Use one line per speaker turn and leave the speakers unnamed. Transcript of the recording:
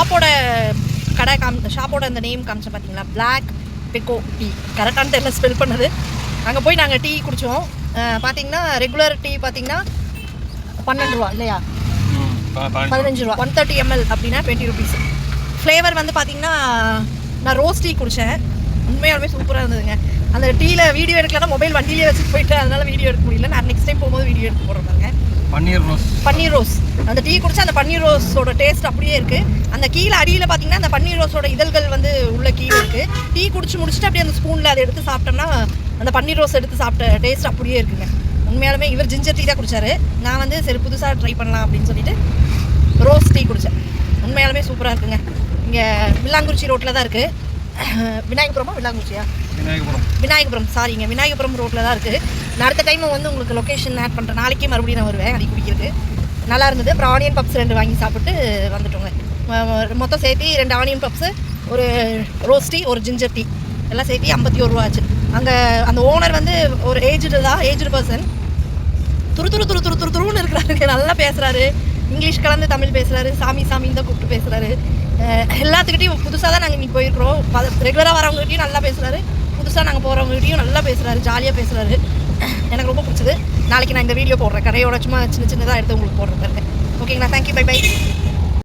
ஷாப்போட ஷாப்போட அந்த நேம் காமிச்சேன் பார்த்தீங்களா, பிளாக் பெக்கோ டீ, கரெக்டான தெரியல ஸ்பெல் பண்ணது. அங்கே போய் நாங்கள் டீ குடித்தோம். பார்த்தீங்கன்னா ரெகுலர் டீ பார்த்தீங்கன்னா 12 ரூபா இல்லையா, 15 ரூபா. 130 ml அப்படின்னா 20 rupees. ஃப்ளேவர் வந்து பார்த்தீங்கன்னா நான் ரோஸ் டீ குடித்தேன், உண்மையாலுமே சூப்பராக இருந்ததுங்க. அந்த டீயில் வீடியோ எடுக்கலன்னா மொபைல் வண்டியிலே வச்சுட்டு போயிட்டு அதனால் வீடியோ எடுக்க முடியல. நான் நெக்ஸ்ட் டைம் போகும்போது வீடியோ எடுத்து போடுறேங்க. பன்னீர் ரோஸ் அந்த டீ குடிச்சா அந்த பன்னீர் ரோஸோட டேஸ்ட் அப்படியே இருக்குது. அந்த கீழே அடியில் பார்த்தீங்கன்னா அந்த பன்னீர் ரோஸோட இதழ்கள் வந்து உள்ள கீழே இருக்குது. டீ குடிச்சு முடிச்சுட்டு அப்படியே அந்த ஸ்பூனில் அதை எடுத்து சாப்பிட்டோம்னா அந்த பன்னீர் ரோஸ் எடுத்து சாப்பிட்ட டேஸ்ட் அப்படியே இருக்குங்க. உண்மையாலுமே இவர் ஜிஞ்சர் டீ தான் குடித்தாரு. நான் வந்து சரி புதுசாக ட்ரை பண்ணலாம் அப்படின்னு சொல்லிட்டு ரோஸ் டீ குடித்தேன். உண்மையாலுமே சூப்பராக இருக்குங்க. இங்கே வில்லாங்குறிச்சி ரோட்டில் தான் இருக்குது. விநாயகபுரமா விநாயகபுரம் சாரிங்க, விநாயகபுரம் ரோட்டில் தான் இருக்குது. நான் அடுத்த டைம் வந்து உங்களுக்கு லொக்கேஷன் ஆட் பண்ணுறேன். நாளைக்கே மறுபடியும் நான் வருவேன் அடி குடிக்கிறது. நல்லா இருந்தது. அப்புறம் ஆனியன் பப்ஸ் 2 வாங்கி சாப்பிட்டு வந்துட்டோங்க. மொத்தம் சேர்த்து 2 ஆனியன் பப்ஸு, ஒரு ரோஸ் டீ, ஒரு ஜிஞ்சர் டீ எல்லாம் சேர்த்து 51 ரூபா ஆச்சு. அங்கே அந்த ஓனர் வந்து ஒரு ஏஜ்டு பர்சன், துருன்னு இருக்கிறாரு. நல்லா பேசுகிறாரு, இங்கிலீஷ் கலந்து தமிழ் பேசுகிறாரு, சாமின்னு தான் கூப்பிட்டு பேசுகிறாரு. எல்லாத்துக்கிட்டையும் புதுசாக தான் நாங்கள் இன்றைக்கி போயிருக்கிறோம். ரெகுலராக வரவங்ககிட்டையும் நல்லா பேசுகிறாரு, புதுசாக நாங்கள் போகிறவங்ககிட்டையும் நல்லா பேசுகிறாரு, ஜாலியாக பேசுகிறாரு. எனக்கு ரொம்ப பிடிச்சது. நாளைக்கு நான் இந்த வீடியோ போடுறேன், கடையோட சும்மா சின்னதாக எடுத்து உங்களுக்கு போடுறேன். ஓகேங்களா, தேங்க்யூ, பை.